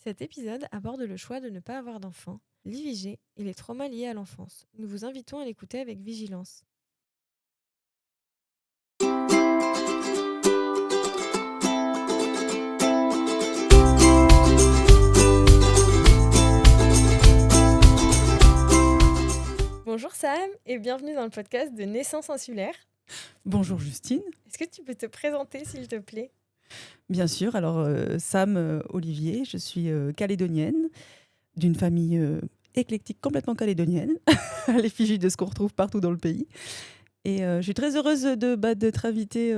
Cet épisode aborde le choix de ne pas avoir d'enfant, l'IVG et les traumas liés à l'enfance. Nous vous invitons à l'écouter avec vigilance. Bonjour Sam et bienvenue dans le podcast de Naissance insulaire. Bonjour Justine. Est-ce que tu peux te présenter s'il te plaît ? Bien sûr, alors Sam Olivier, je suis calédonienne, d'une famille éclectique complètement calédonienne, à l'effigie de ce qu'on retrouve partout dans le pays. Et je suis très heureuse d'être invitée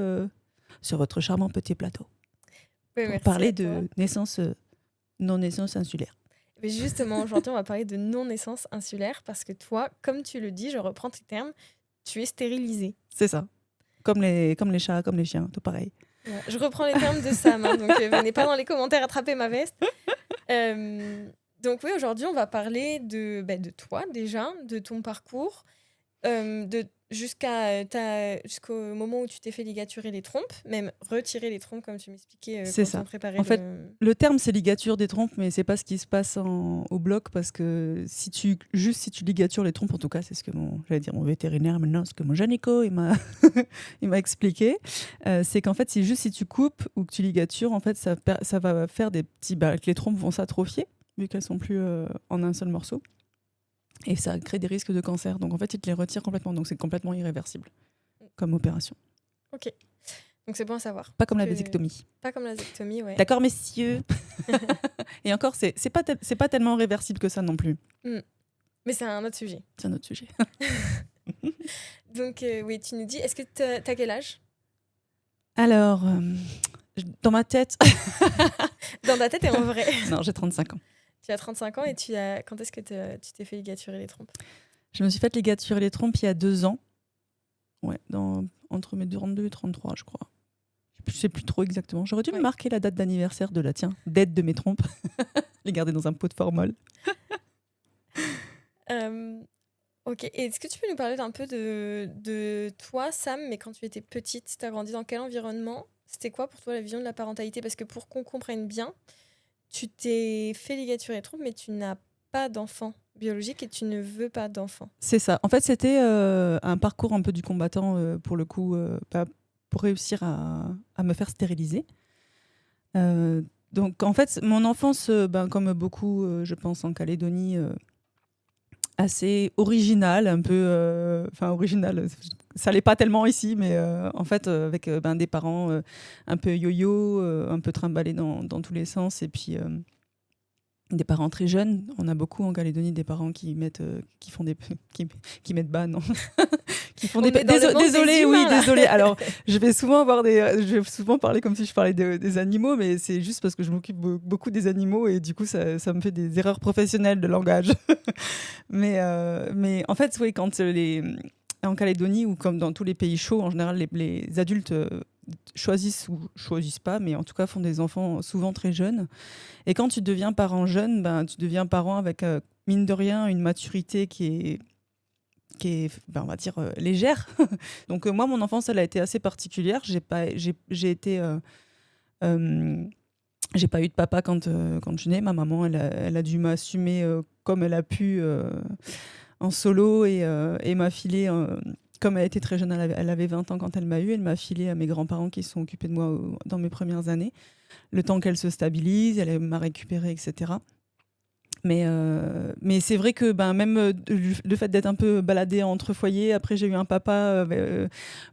sur votre charmant petit plateau Oui, pour merci parler à toi. de naissance, non-naissance insulaire. Mais justement, aujourd'hui, on va parler de non-naissance insulaire parce que toi, comme tu le dis, je reprends tes termes, tu es stérilisée. C'est ça, comme les chats, comme les chiens, tout pareil. Ouais, je reprends les termes de Sam, donc venez pas dans les commentaires attraper ma veste. Donc oui, aujourd'hui, on va parler de toi déjà, de ton parcours, jusqu'au moment où tu t'es fait ligaturer les trompes, même retirer les trompes comme tu m'expliquais C'est quand ça. on préparait En fait, le terme c'est ligature des trompes, mais c'est pas ce qui se passe au bloc, parce que si tu ligatures les trompes, en tout cas c'est ce que mon vétérinaire maintenant, ce que mon gynéco il m'a il m'a expliqué, c'est qu'en fait si tu coupes ou que tu ligatures, en fait ça va faire des petits que les trompes vont s'atrophier vu qu'elles sont plus en un seul morceau, et ça crée des risques de cancer. Donc en fait il te les retire complètement, donc c'est complètement irréversible comme opération. Ok, donc c'est bon à savoir. Pas comme la vasectomie. Pas comme la vasectomie, ouais. D'accord, messieurs. Et encore, c'est pas tellement réversible que ça non plus. Mais c'est un autre sujet. C'est un autre sujet. Donc oui, tu nous dis, est-ce que t'as quel âge ? Alors, dans ma tête... Dans ta tête et en vrai. Non, j'ai 35 ans. Tu as 35 ans et quand est-ce que tu t'es fait ligaturer les trompes ? Je me suis fait ligaturer les trompes il y a 2 ans. Ouais, entre mes 32 et 33, je crois. Je sais plus trop exactement. J'aurais dû me marquer la date d'anniversaire d'aide de mes trompes. Les garder dans un pot de formol. Ok, et est-ce que tu peux nous parler un peu de toi, Sam, mais quand tu étais petite, tu as grandi dans quel environnement ? C'était quoi pour toi la vision de la parentalité ? Parce que pour qu'on comprenne bien, tu t'es fait ligaturer les trompes, mais tu n'as pas d'enfant biologique et tu ne veux pas d'enfant. C'est ça. En fait, c'était un parcours un peu du combattant, pour le coup, pour réussir à me faire stériliser. Donc, en fait, mon enfance, comme beaucoup, je pense, en Calédonie, assez originale, un peu... originale, ça l'est pas tellement ici, mais en fait, avec des parents un peu yo-yo, un peu trimballés dans tous les sens, et puis... des parents très jeunes. On a beaucoup en Calédonie des parents qui mettent non qui font désolé. Alors je vais souvent parler comme si je parlais des animaux, mais c'est juste parce que je m'occupe beaucoup des animaux et du coup ça me fait des erreurs professionnelles de langage. mais en fait oui, quand en Calédonie ou comme dans tous les pays chauds en général, les adultes choisissent ou choisissent pas, mais en tout cas font des enfants souvent très jeunes. Et quand tu deviens parent jeune, tu deviens parent avec, mine de rien, une maturité qui est on va dire, légère. Donc moi, mon enfance, elle a été assez particulière. J'ai pas eu de papa quand je suis née. Ma maman, elle a dû m'assumer comme elle a pu en solo, et m'a filé... comme elle était très jeune, elle avait 20 ans quand elle m'a eu, elle m'a filé à mes grands-parents qui se sont occupés de moi dans mes premières années. Le temps qu'elle se stabilise, elle m'a récupérée, etc. Mais c'est vrai que même le fait d'être un peu baladée entre foyers, après j'ai eu un papa,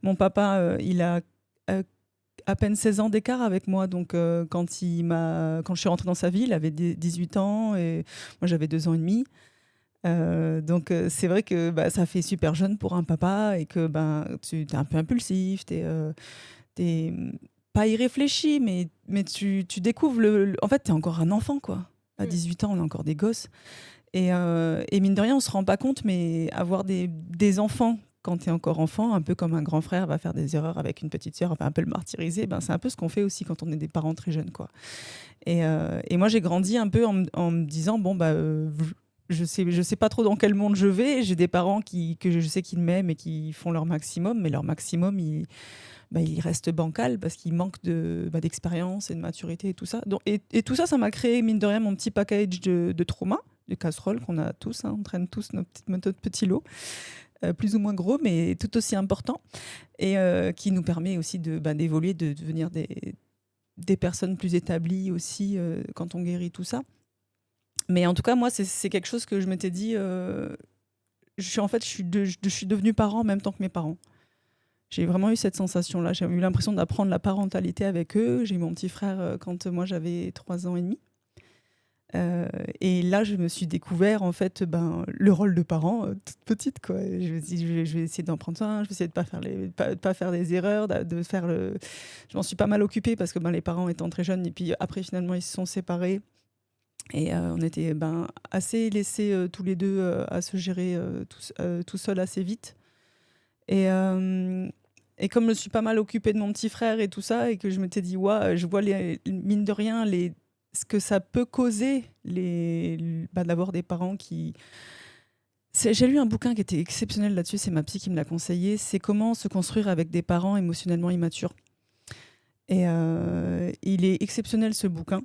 mon papa, il a à peine 16 ans d'écart avec moi, donc quand je suis rentrée dans sa vie, il avait 18 ans et moi j'avais 2 ans et demi. Donc c'est vrai que ça fait super jeune pour un papa, et que tu es un peu impulsif, t'es pas irréfléchi, mais tu découvres en fait t'es encore un enfant, quoi. À 18 ans on est encore des gosses, et mine de rien on se rend pas compte, mais avoir des enfants quand t'es encore enfant, un peu comme un grand frère va faire des erreurs avec une petite sœur, un peu le martyriser, c'est un peu ce qu'on fait aussi quand on est des parents très jeunes, quoi. Et moi j'ai grandi un peu en me disant je sais pas trop dans quel monde je vais. J'ai des parents que je sais qu'ils m'aiment et qui font leur maximum, mais leur maximum, bah, il reste bancal parce qu'il manque d'expérience et de maturité et tout ça. Donc, et tout ça, ça m'a créé, mine de rien, mon petit package de trauma, de casserole qu'on a tous, hein, on traîne tous notre petit lot, plus ou moins gros, mais tout aussi important, et qui nous permet aussi d'évoluer, de devenir des personnes plus établies aussi quand on guérit tout ça. Mais en tout cas, moi, c'est quelque chose que je m'étais dit, je suis devenue parent en même temps que mes parents. J'ai vraiment eu cette sensation-là. J'ai eu l'impression d'apprendre la parentalité avec eux. J'ai eu mon petit frère quand moi j'avais 3 ans et demi. Et là, je me suis découvert en fait le rôle de parent toute petite, quoi. Et je me suis dit, je vais essayer d'en prendre soin, je vais essayer de pas faire des erreurs, de faire le. Je m'en suis pas mal occupée parce que les parents étant très jeunes et puis après finalement ils se sont séparés et on était assez laissés tous les deux à se gérer tout seul assez vite. Et comme je me suis pas mal occupée de mon petit frère et tout ça, et que je m'étais dit, ouais, je vois mine de rien ce que ça peut causer d'avoir des parents qui. J'ai lu un bouquin qui était exceptionnel là-dessus, c'est ma psy qui me l'a conseillé. C'est comment se construire avec des parents émotionnellement immatures. Et il est exceptionnel ce bouquin.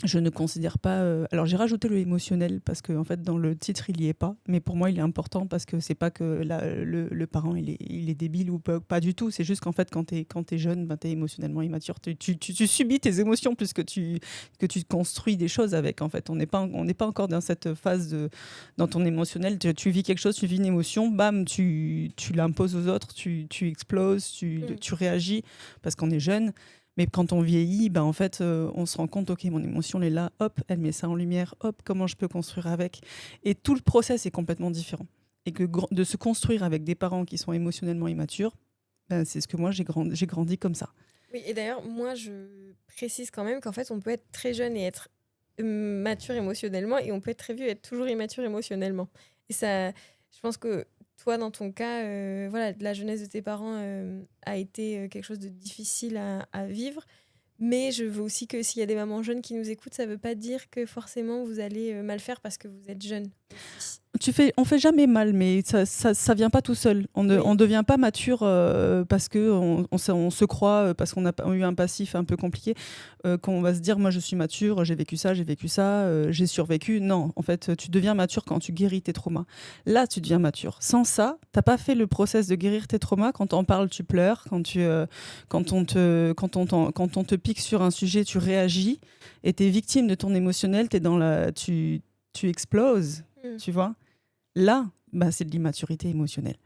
Je ne considère pas. Alors j'ai rajouté le émotionnel parce que en fait dans le titre il y est pas, mais pour moi il est important parce que c'est pas que le parent il est débile ou pas du tout. C'est juste qu'en fait quand t'es jeune, t'es émotionnellement immature, tu subis tes émotions plus que tu construis des choses avec. En fait on n'est pas encore dans cette phase dans ton émotionnel. Tu vis quelque chose, tu vis une émotion, bam tu l'imposes aux autres, tu exploses, tu réagis parce qu'on est jeune. Mais quand on vieillit, en fait, on se rend compte, ok, mon émotion elle est là, hop, elle met ça en lumière, hop, comment je peux construire avec. Et tout le process est complètement différent. Et que de se construire avec des parents qui sont émotionnellement immatures, c'est ce que moi j'ai grandi comme ça. Oui, et d'ailleurs, moi je précise quand même qu'en fait, on peut être très jeune et être mature émotionnellement, et on peut être très vieux et être toujours immature émotionnellement. Et ça, je pense que toi, dans ton cas, voilà, la jeunesse de tes parents a été quelque chose de difficile à vivre. Mais je veux aussi que s'il y a des mamans jeunes qui nous écoutent, ça ne veut pas dire que forcément vous allez mal faire parce que vous êtes jeune aussi. On fait jamais mal, mais ça vient pas tout seul. On ne devient pas mature parce que on se croit, parce qu'on a eu un passif un peu compliqué, qu'on va se dire, moi je suis mature, j'ai vécu ça, j'ai survécu. Non, en fait, tu deviens mature quand tu guéris tes traumas. Là, tu deviens mature. Sans ça, t'as pas fait le process de guérir tes traumas. Quand on parle, tu pleures. Quand on te pique sur un sujet, tu réagis. Et t'es victime de ton émotionnel. Tu exploses, tu vois. Là, c'est de l'immaturité émotionnelle,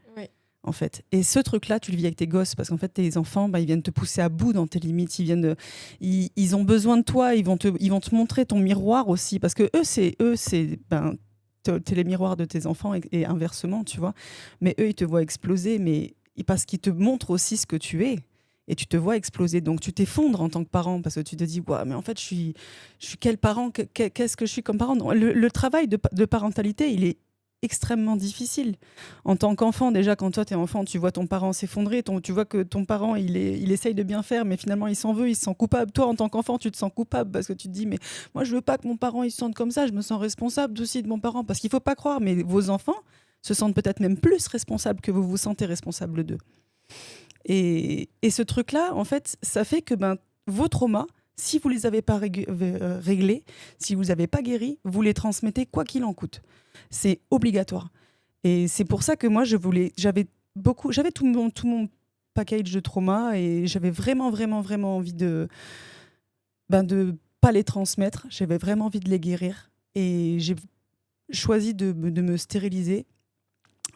en fait. Et ce truc-là, tu le vis avec tes gosses, parce qu'en fait, tes enfants, ils viennent te pousser à bout dans tes limites. Ils ont besoin de toi. Ils vont te montrer ton miroir aussi, parce que t'es les miroirs de tes enfants et inversement, tu vois. Mais eux, ils te voient exploser, parce qu'ils te montrent aussi ce que tu es. Et tu te vois exploser. Donc, tu t'effondres en tant que parent parce que tu te dis, ouais, mais en fait, je suis quel parent, qu'est-ce que je suis comme parent? Non, le travail de parentalité, il est extrêmement difficile. En tant qu'enfant, déjà, quand toi, t'es enfant, tu vois ton parent s'effondrer, tu vois que ton parent, il essaye de bien faire, mais finalement, il s'en veut, il se sent coupable. Toi, en tant qu'enfant, tu te sens coupable parce que tu te dis, mais moi, je veux pas que mon parent, il se sente comme ça, je me sens responsable aussi de mon parent. Parce qu'il faut pas croire, mais vos enfants se sentent peut-être même plus responsables que vous vous sentez responsable d'eux. Et ce truc-là, en fait, ça fait que vos traumas, si vous ne les avez pas réglés, si vous n'avez pas guéri, vous les transmettez quoi qu'il en coûte. C'est obligatoire. Et c'est pour ça que moi, j'avais tout mon package de trauma et j'avais vraiment, vraiment, vraiment envie de pas les transmettre. J'avais vraiment envie de les guérir. Et j'ai choisi de me stériliser.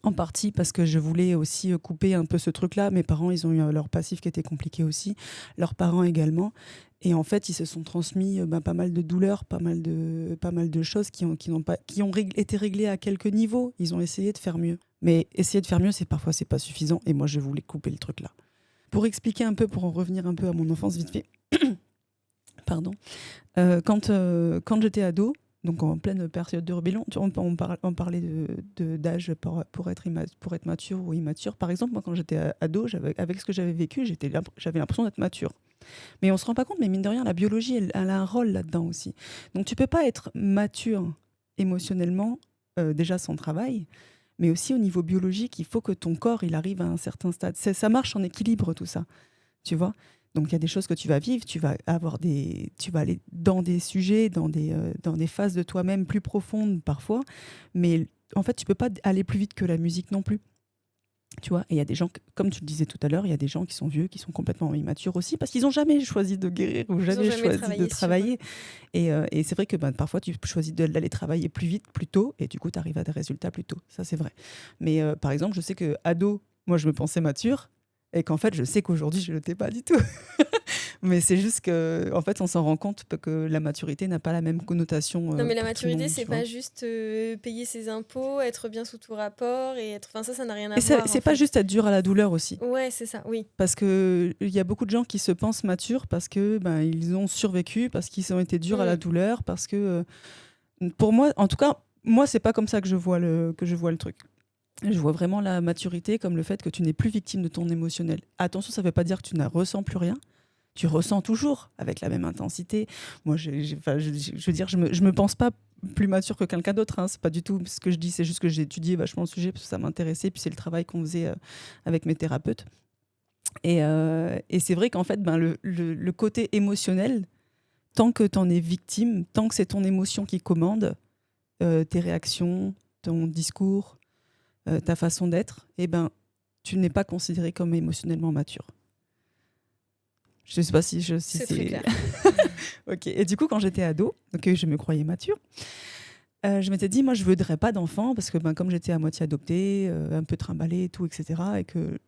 En partie parce que je voulais aussi couper un peu ce truc-là. Mes parents, ils ont eu leur passif qui était compliqué aussi. Leurs parents également. Et en fait, ils se sont transmis pas mal de douleurs, pas mal de choses qui ont été réglées à quelques niveaux. Ils ont essayé de faire mieux. Mais essayer de faire mieux, parfois, c'est pas suffisant. Et moi, je voulais couper le truc là. Pour expliquer un peu, pour en revenir un peu à mon enfance vite fait. Pardon. Quand j'étais ado, donc en pleine période de rébellion, on parlait d'âge pour être mature ou immature. Par exemple, moi, quand j'étais ado, avec ce que j'avais vécu, j'avais l'impression d'être mature. Mais on ne se rend pas compte, mais mine de rien, la biologie, elle a un rôle là-dedans aussi. Donc tu ne peux pas être mature émotionnellement, déjà sans travail, mais aussi au niveau biologique, il faut que ton corps il arrive à un certain stade. Ça marche en équilibre, tout ça. tu vois. Donc il y a des choses que tu vas vivre, tu vas aller dans des sujets, dans des phases de toi-même plus profondes parfois, mais en fait tu peux pas aller plus vite que la musique non plus. Tu vois, et il y a des gens, comme tu le disais tout à l'heure, il y a des gens qui sont vieux, qui sont complètement immatures aussi, parce qu'ils n'ont jamais choisi de guérir ou Ils ont jamais jamais choisi de travaillé sur eux. travailler. Et c'est vrai que parfois, tu choisis d'aller travailler plus vite, plus tôt, et du coup, tu arrives à des résultats plus tôt. Ça, c'est vrai. Mais par exemple, je sais que ado, moi, je me pensais mature, et qu'en fait, je sais qu'aujourd'hui, je ne l'étais pas du tout. Mais c'est juste que, en fait, on s'en rend compte que la maturité n'a pas la même connotation Non, mais la pour tout le maturité, monde, c'est tu vois. pas juste payer ses impôts, être bien sous tout rapport et être. Enfin, ça n'a rien à Et voir en c'est pas fait. juste être dur à la douleur aussi. Ouais, c'est ça, oui. Parce qu'il y a beaucoup de gens qui se pensent matures parce que ils ont survécu, parce qu'ils ont été durs à la Mm. douleur, parce que pour moi, en tout cas, moi c'est pas comme ça que je vois le truc. Je vois vraiment la maturité comme le fait que tu n'es plus victime de ton émotionnel. Attention, ça veut pas dire que tu ne ressens plus rien. Tu ressens toujours avec la même intensité. Moi, enfin, je veux dire, je me pense pas plus mature que quelqu'un d'autre. Hein. C'est pas du tout ce que je dis. C'est juste que j'ai étudié vachement le sujet parce que ça m'intéressait. Puis c'est le travail qu'on faisait avec mes thérapeutes. Et c'est vrai qu'en fait, le côté émotionnel, tant que tu en es victime, tant que c'est ton émotion qui commande tes réactions, ton discours, ta façon d'être, tu n'es pas considéré comme émotionnellement mature. Je sais pas si C'est très c'est... clair. Ok. Et du coup, quand j'étais ado, donc je me croyais mature, je m'étais dit, moi, je voudrais pas d'enfant parce que comme j'étais à moitié adoptée, un peu trimballée et tout, etc., et que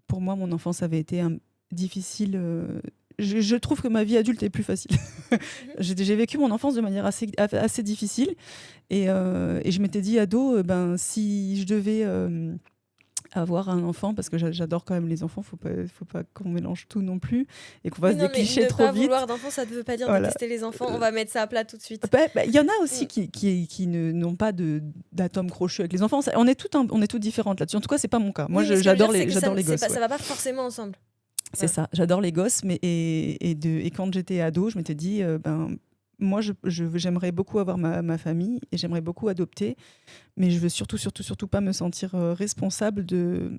pour moi, mon enfance avait été difficile. Je trouve que ma vie adulte est plus facile. Mhm. J'ai vécu mon enfance de manière assez difficile. Et je m'étais dit, ado, si je devais avoir un enfant, parce que j'adore quand même les enfants, faut pas qu'on mélange tout non plus, et qu'on Oui, fasse des non, mais clichés ne trop pas vite. vouloir d'enfants, ça ne veut pas dire Voilà. détester les enfants. On va mettre ça à plat tout de suite. Il y en a aussi Mm. qui n'ont pas d'atomes crochus avec les enfants. On est toutes différentes là-dessus. En tout cas, c'est pas mon cas. Moi, Oui, mais ce que je veux dire, c'est que j'adore les gosses. ça Ouais. va pas forcément ensemble. C'est Voilà. ça, j'adore les gosses, et quand j'étais ado, je m'étais dit, moi, j'aimerais beaucoup avoir ma famille et j'aimerais beaucoup adopter, mais je veux surtout pas me sentir responsable de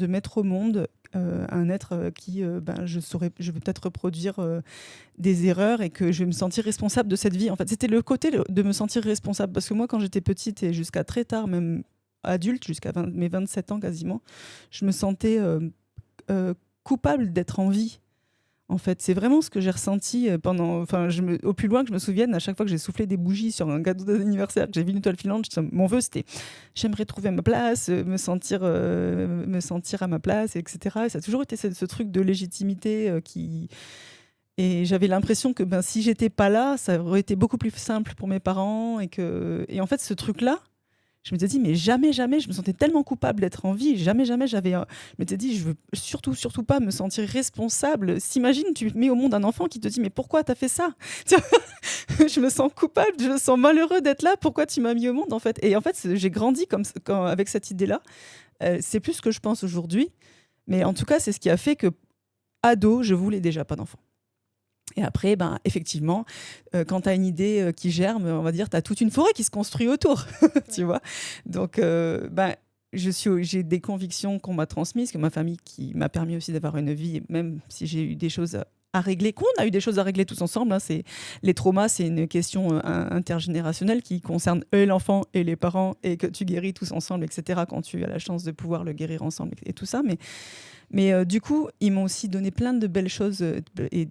mettre au monde un être qui, je vais peut-être reproduire des erreurs et que je vais me sentir responsable de cette vie. En fait, c'était le côté de me sentir responsable, parce que moi, quand j'étais petite et jusqu'à très tard, même adulte, jusqu'à mes 27 ans quasiment, je me sentais euh, coupable d'être en vie. En fait, c'est vraiment ce que j'ai ressenti pendant. Enfin, au plus loin que je me souvienne, à chaque fois que j'ai soufflé des bougies sur un gâteau d'anniversaire, que j'ai vu une étoile filante, mon vœu c'était j'aimerais trouver ma place, me sentir à ma place, etc. Et ça a toujours été ce truc de légitimité qui. Et j'avais l'impression que si j'étais pas là, ça aurait été beaucoup plus simple pour mes parents. Et en fait, ce truc-là, je m'étais dit, mais jamais, jamais, je me sentais tellement coupable d'être en vie. Jamais, jamais, je m'étais dit, je veux surtout pas me sentir responsable. S'imagine, tu mets au monde un enfant qui te dit, mais pourquoi t'as fait ça? Je me sens coupable, je me sens malheureux d'être là. Pourquoi tu m'as mis au monde, en fait? Et en fait, j'ai grandi avec cette idée-là. C'est plus ce que je pense aujourd'hui. Mais en tout cas, c'est ce qui a fait que, ado, je voulais déjà pas d'enfant. Et après, effectivement, quand tu as une idée qui germe, on va dire, tu as toute une forêt qui se construit autour, tu vois. Donc, j'ai des convictions qu'on m'a transmises, que ma famille qui m'a permis aussi d'avoir une vie, même si j'ai eu des choses à régler, qu'on a eu des choses à régler tous ensemble. Hein, les traumas, c'est une question intergénérationnelle qui concerne l'enfant et les parents, et que tu guéris tous ensemble, etc., quand tu as la chance de pouvoir le guérir ensemble et tout ça. Mais du coup, ils m'ont aussi donné plein de belles choses. Et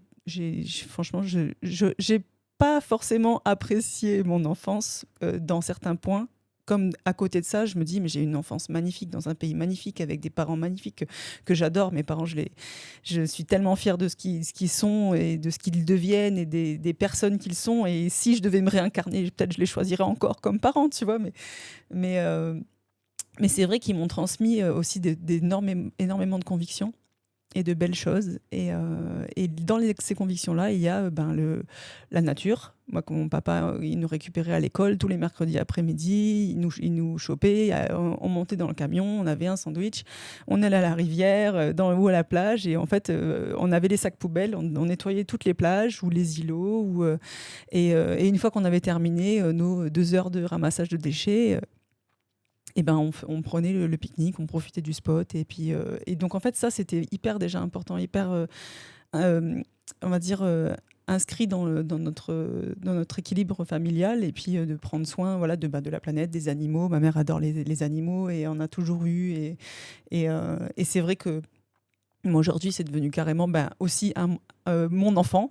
franchement, j'ai pas forcément apprécié mon enfance dans certains points. Comme à côté de ça, je me dis, mais j'ai une enfance magnifique dans un pays magnifique avec des parents magnifiques que j'adore. Mes parents, je suis tellement fière de ce qu'ils sont et de ce qu'ils deviennent et des personnes qu'ils sont. Et si je devais me réincarner, peut-être je les choisirais encore comme parents, tu vois. Mais, euh, mais c'est vrai qu'ils m'ont transmis aussi énormément de convictions et de belles choses. Et dans ces convictions-là, il y a la nature. Moi, quand mon papa, il nous récupérait à l'école tous les mercredis après-midi, il nous chopait, on montait dans le camion, on avait un sandwich, on allait à la rivière ou à la plage, et en fait, on avait les sacs poubelles, on nettoyait toutes les plages ou les îlots. Et une fois qu'on avait terminé nos 2 heures de ramassage de déchets, et ben on prenait le pique-nique, on profitait du spot et donc en fait ça c'était hyper déjà important, hyper on va dire inscrit dans notre équilibre familial et puis de prendre soin voilà de la planète, des animaux. Ma mère adore les animaux et en a toujours eu et c'est vrai que moi aujourd'hui c'est devenu carrément aussi mon enfant.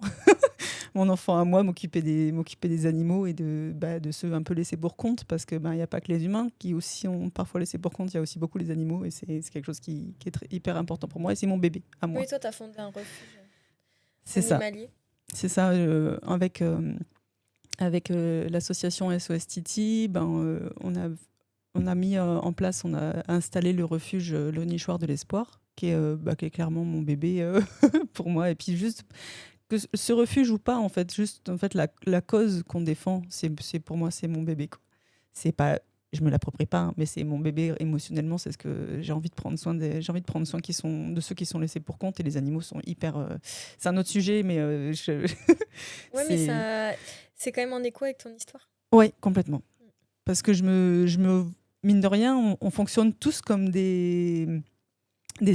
Mon enfant à moi, m'occuper des animaux et de ceux un peu laissés pour compte, parce que il y a pas que les humains qui aussi ont parfois laissé pour compte, il y a aussi beaucoup les animaux, et c'est quelque chose qui est hyper important pour moi, et c'est mon bébé à moi. Oui, toi, tu as fondé un refuge C'est ça, animalier. c'est ça, avec l'association SOS Titi, on a mis en place, on a installé le refuge Le Nichoir de l'Espoir, qui est clairement mon bébé pour moi, et puis juste que ce refuge ou pas, en fait, juste en fait la cause qu'on défend, c'est pour moi c'est mon bébé, quoi. C'est pas, je me l'approprie pas, hein, mais c'est mon bébé émotionnellement, c'est ce que j'ai envie de prendre soin j'ai envie de prendre soin de ceux qui sont laissés pour compte, et les animaux sont hyper. C'est un autre sujet, mais Ouais, mais c'est c'est quand même en écho avec ton histoire. ouais complètement. Parce que mine de rien, on fonctionne tous comme des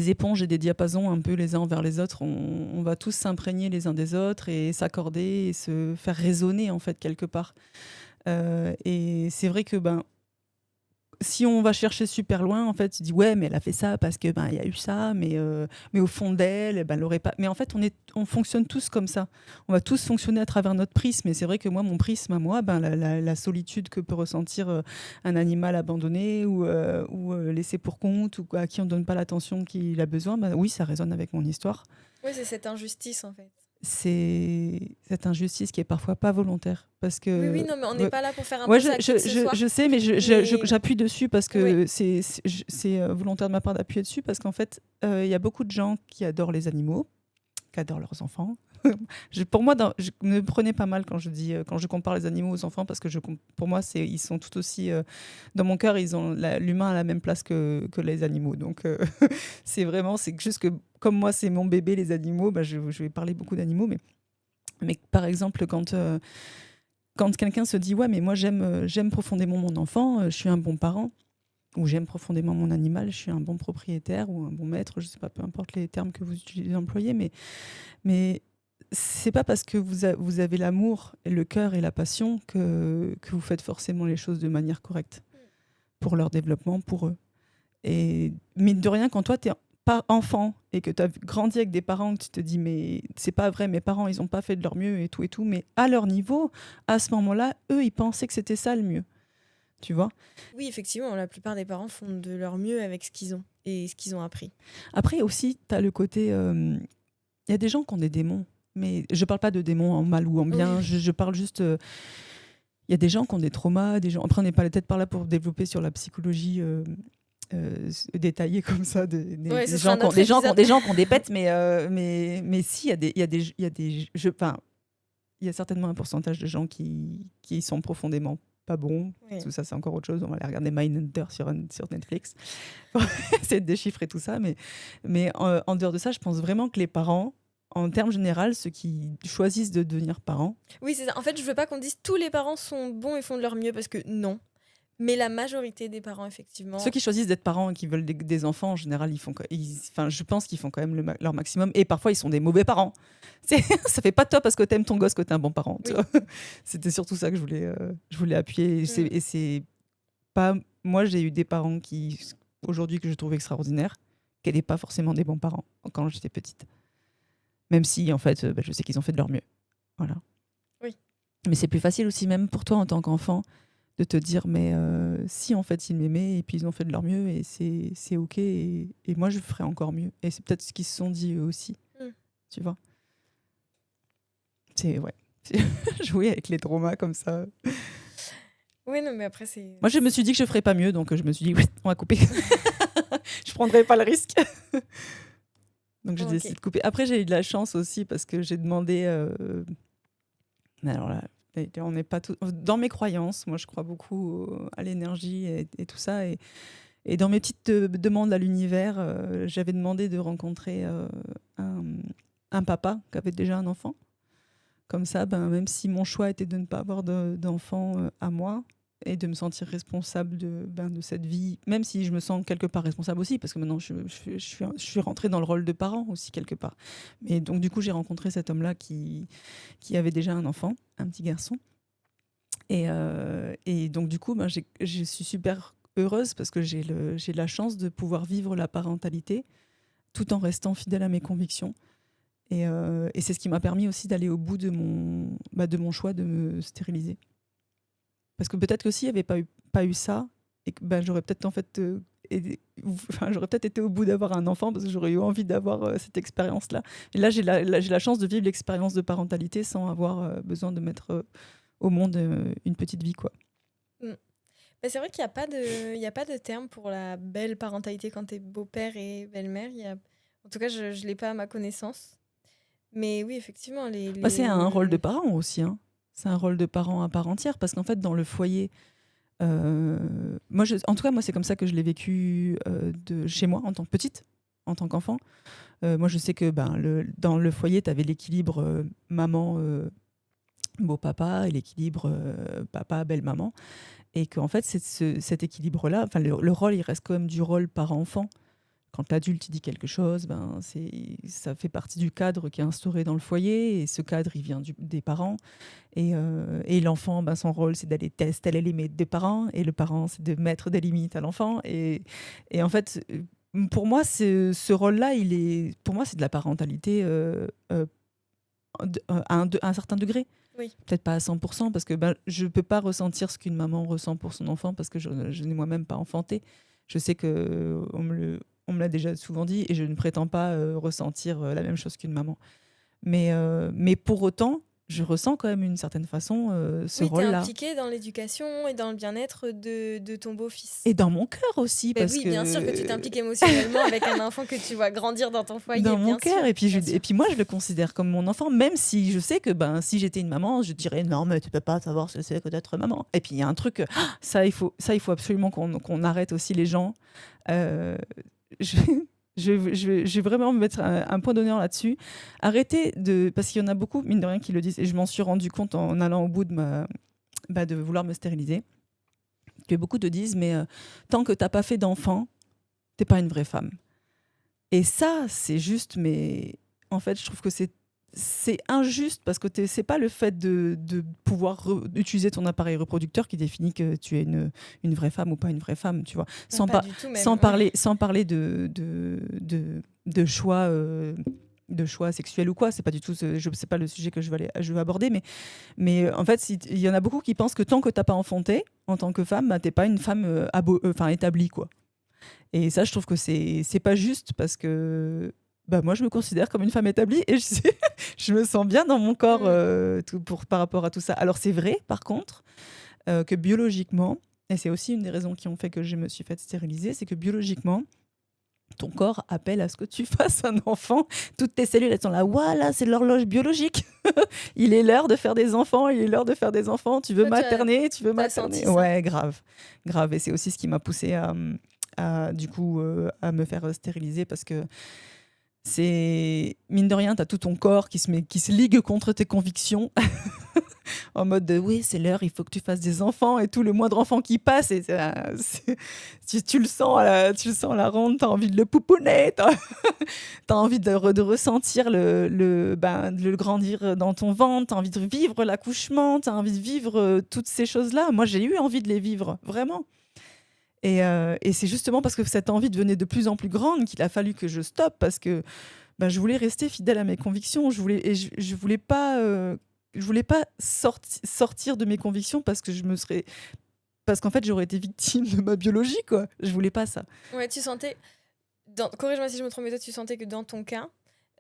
éponges et des diapasons un peu les uns envers les autres. On va tous s'imprégner les uns des autres et s'accorder et se faire résonner en fait quelque part. Et c'est vrai que si on va chercher super loin, en fait, tu dis ouais, mais elle a fait ça parce que il y a eu ça, mais au fond d'elle, elle l'aurait pas. Mais en fait, on fonctionne tous comme ça. On va tous fonctionner à travers notre prisme. Et c'est vrai que moi, mon prisme à moi, la solitude que peut ressentir un animal abandonné ou laissé pour compte ou à qui on donne pas l'attention qu'il a besoin, oui, ça résonne avec mon histoire. Oui, c'est cette injustice en fait. C'est cette injustice qui est parfois pas volontaire parce Oui, oui, que non, mais on n'est pas là pour faire ouais, imposer à qui que ce soit. je sais, mais Mais j'appuie dessus parce que oui, c'est volontaire de ma part d'appuyer dessus parce qu'en fait, il y a beaucoup de gens qui adorent les animaux, qui adorent leurs enfants. Pour moi, je me prenais pas mal quand je dis, quand je compare les animaux aux enfants parce que pour moi, ils sont tout aussi, dans mon cœur, l'humain à la même place que les animaux. Donc, c'est juste que comme moi, c'est mon bébé, les animaux, je vais parler beaucoup d'animaux, mais par exemple, quand quelqu'un se dit ouais mais moi j'aime profondément mon enfant, je suis un bon parent, ou j'aime profondément mon animal, je suis un bon propriétaire ou un bon maître, je sais pas, peu importe les termes que vous employez, mais c'est pas parce que vous avez l'amour et le cœur et la passion que vous faites forcément les choses de manière correcte pour leur développement, pour eux. Et mine de rien, quand toi t'es pas enfant et que tu as grandi avec des parents, que tu te dis mais c'est pas vrai, mes parents ils ont pas fait de leur mieux et tout, mais à leur niveau, à ce moment-là, eux ils pensaient que c'était ça le mieux, tu vois. oui, effectivement, la plupart des parents font de leur mieux avec ce qu'ils ont et ce qu'ils ont appris. Après aussi, tu as le côté, il y a des gens qui ont des démons, mais je parle pas de démons en mal ou en Oui, bien, oui. je parle juste, il y a des gens qui ont des traumas, des gens, après on n'est pas peut-être par là pour développer sur la psychologie détaillée comme ça, Ouais, ce des sera gens un autre épisode. des gens qui ont des pets, mais si, il y a certainement un pourcentage de gens qui sont profondément pas bons. Oui. Tout ça, c'est encore autre chose. On va aller regarder Mindhunter sur Netflix pour essayer de déchiffrer tout ça. Mais en dehors de ça, je pense vraiment que les parents, en termes généraux, ceux qui choisissent de devenir parents, Oui, c'est ça. En fait, je veux pas qu'on dise tous les parents sont bons et font de leur mieux parce que non. Mais la majorité des parents, ceux effectivement. qui choisissent d'être parents et qui veulent des enfants, en général, je pense qu'ils font quand même leur maximum. Et parfois, ils sont des mauvais parents. Ça fait pas top parce que t'aimes ton gosse que t'es un bon parent. Tu Oui. vois. C'était surtout ça que je voulais appuyer. Mm. Et c'est pas. Moi, j'ai eu des parents aujourd'hui, que je trouve extraordinaires, qui n'étaient pas forcément des bons parents quand j'étais petite. Même si, en fait, je sais qu'ils ont fait de leur mieux. Voilà. Oui. Mais c'est plus facile aussi, même pour toi en tant qu'enfant, de te dire mais si en fait ils m'aimaient et puis ils ont fait de leur mieux et c'est ok et moi je ferai encore mieux, et c'est peut-être ce qu'ils se sont dit eux aussi, Mm. tu vois. C'est ouais. Jouer avec les traumas comme ça. Oui, non, mais après, c'est. Moi je me suis dit que je ferais pas mieux, donc je me suis dit oui, on va couper. Je prendrai pas le risque. Donc j'ai Ok. décidé de couper. Après j'ai eu de la chance aussi parce que j'ai demandé alors là, on n'est pas tout dans mes croyances, moi je crois beaucoup à l'énergie et tout ça, et dans mes petites demandes à l'univers, j'avais demandé de rencontrer un, un papa qui avait déjà un enfant. Comme ça, même si mon choix était de ne pas avoir d'enfant à moi, et de me sentir responsable de cette vie, même si je me sens quelque part responsable aussi, parce que maintenant je suis rentrée dans le rôle de parent aussi quelque part. Mais donc du coup j'ai rencontré cet homme-là qui avait déjà un enfant, un petit garçon. Et donc du coup, je suis super heureuse parce que j'ai la chance de pouvoir vivre la parentalité tout en restant fidèle à mes convictions. Et c'est ce qui m'a permis aussi d'aller au bout de mon choix de me stériliser. Parce que peut-être que s'il n'y avait pas eu ça, et que, j'aurais peut-être j'aurais peut-être été au bout d'avoir un enfant parce que j'aurais eu envie d'avoir cette expérience-là. Et là, j'ai la chance de vivre l'expérience de parentalité sans avoir besoin de mettre au monde une petite vie, quoi. Mm. Mais c'est vrai qu'il n'y a pas de terme pour la belle parentalité quand t'es beau-père et belle-mère. En tout cas, je ne l'ai pas à ma connaissance. Mais oui, effectivement, C'est un rôle de parent aussi, hein. C'est un rôle de parent à part entière parce qu'en fait, dans le foyer, en tout cas, moi, c'est comme ça que je l'ai vécu de chez moi en tant que petite, en tant qu'enfant. Moi, je sais que dans le foyer, tu avais l'équilibre maman, beau-papa et l'équilibre papa, belle-maman. Et qu'en fait, cet équilibre-là, le rôle, il reste quand même du rôle parent-enfant. Quand l'adulte dit quelque chose, ça fait partie du cadre qui est instauré dans le foyer. Et ce cadre, il vient des parents. Et l'enfant, son rôle, c'est d'aller tester les limites des parents. Et le parent, c'est de mettre des limites à l'enfant. Et en fait, pour moi, ce rôle-là, pour moi, c'est de la parentalité à un certain degré. Oui. Peut-être pas à 100%, parce que je ne peux pas ressentir ce qu'une maman ressent pour son enfant, parce que je n'ai moi-même pas enfanté. Je sais qu'on me l'a déjà souvent dit, et je ne prétends pas ressentir la même chose qu'une maman. Mais pour autant, je ressens quand même une certaine façon ce rôle-là. Oui, t'es impliquée dans l'éducation et dans le bien-être de ton beau-fils. Et dans mon cœur aussi. Oui, bien sûr que tu t'impliques émotionnellement avec un enfant que tu vois grandir dans ton foyer. Dans mon cœur. Et puis, et puis moi, je le considère comme mon enfant, même si je sais que si j'étais une maman, je dirais non, mais tu peux pas savoir ce que c'est que d'être maman. Et puis il y a un truc, ça il faut absolument qu'on arrête aussi les gens. Je vais vraiment me mettre un point d'honneur là-dessus. Arrêtez parce qu'il y en a beaucoup, mine de rien, qui le disent, et je m'en suis rendu compte en allant au bout de vouloir me stériliser, que beaucoup te disent, mais tant que t'as pas fait d'enfant, t'es pas une vraie femme. Et ça, c'est juste, mais en fait, je trouve que c'est injuste parce que c'est pas le fait de pouvoir utiliser ton appareil reproducteur qui définit que tu es une vraie femme ou pas une vraie femme, tu vois. Sans parler de choix. De choix sexuels ou quoi, c'est pas du tout c'est pas le sujet que je veux aborder, mais en fait il y en a beaucoup qui pensent que tant que t'as pas enfanté en tant que femme, t'es pas une femme établie, quoi. Et ça, je trouve que c'est pas juste parce que moi, je me considère comme une femme établie et je me sens bien dans mon corps par rapport à tout ça. Alors, c'est vrai, par contre, que biologiquement, et c'est aussi une des raisons qui ont fait que je me suis faite stériliser, c'est que biologiquement, ton corps appelle à ce que tu fasses un enfant. Toutes tes cellules, elles sont là. Voilà, c'est l'horloge biologique. Il est l'heure de faire des enfants. Tu veux materner. Ouais, grave. Et c'est aussi ce qui m'a poussée à me faire stériliser parce que c'est mine de rien, t'as tout ton corps qui se ligue contre tes convictions en mode de oui, c'est l'heure, il faut que tu fasses des enfants et tout, le moindre enfant qui passe et tu le sens à la ronde, t'as envie de le pouponner, t'as envie de ressentir le grandir dans ton ventre, t'as envie de vivre l'accouchement, t'as envie de vivre toutes ces choses-là. Moi, j'ai eu envie de les vivre, vraiment. Et c'est justement parce que cette envie devenait de plus en plus grande qu'il a fallu que je stoppe parce que je voulais rester fidèle à mes convictions. Je voulais pas sortir de mes convictions parce qu'en fait j'aurais été victime de ma biologie, quoi. Je voulais pas ça. Ouais, tu sentais, corrige-moi si je me trompe, mais toi tu sentais que dans ton cas,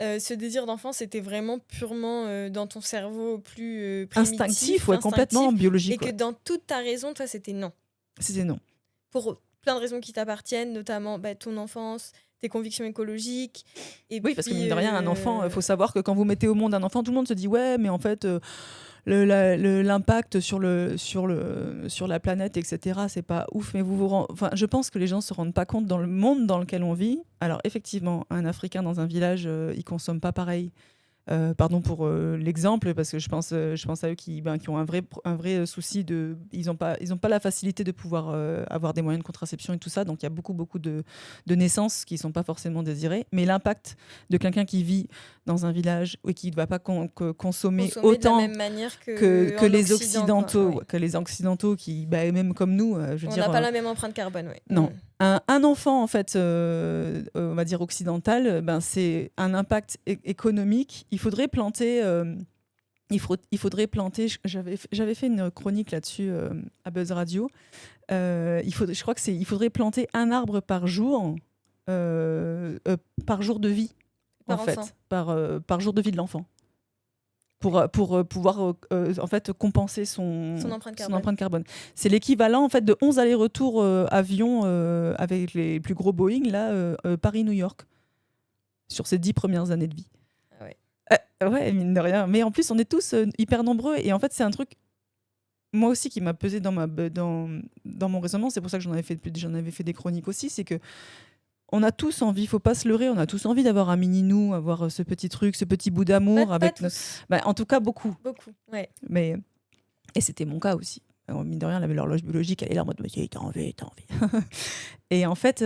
ce désir d'enfant, c'était vraiment purement dans ton cerveau plus primitif, instinctif, complètement biologique. Et que dans toute ta raison, toi, c'était non. C'était non. Pour plein de raisons qui t'appartiennent, notamment ton enfance, tes convictions écologiques. Et oui, parce que mine de rien, un enfant, il faut savoir que quand vous mettez au monde un enfant, tout le monde se dit ouais, mais en fait, l'impact sur la planète, etc., c'est pas ouf. Mais je pense que les gens se rendent pas compte dans le monde dans lequel on vit. Alors effectivement, un Africain dans un village, il consomme pas pareil Pardon pour l'exemple, parce que je pense à eux qui ont un vrai souci ils n'ont pas la facilité de pouvoir avoir des moyens de contraception et tout ça. Donc il y a beaucoup de naissances qui ne sont pas forcément désirées. Mais l'impact de quelqu'un qui vit dans un village et qui ne va pas consommer Consommer de la autant même manière que les Occident, quoi. Ouais. que les Occidentaux qui, même comme nous, je veux On dire, n'a pas la même empreinte carbone, ouais. non. Un enfant, en fait, on va dire occidental, c'est un impact économique. Il faudrait planter. J'avais fait une chronique là-dessus à Buzz Radio. Je crois il faudrait planter un arbre par jour de vie, Par en enfant. fait, par jour de vie de l'enfant. Pour pouvoir en fait compenser son empreinte carbone. C'est l'équivalent en fait de 11 allers-retours avions avec les plus gros Boeing là Paris-New York sur ces 10 premières années de vie. Ah ouais. Ouais, mine de rien. Mais en plus, on est tous hyper nombreux et en fait, c'est un truc moi aussi qui m'a pesé dans mon raisonnement. C'est pour ça que j'en avais fait des chroniques aussi. C'est que on a tous envie, faut pas se leurrer, on a tous envie d'avoir un mini-nous, avoir ce petit truc, ce petit bout d'amour. Pas tous. En tout cas, beaucoup. Beaucoup, ouais. Et c'était mon cas aussi. Alors, mine de rien, l'horloge biologique, elle est là en mode « t'as envie ». Et en fait,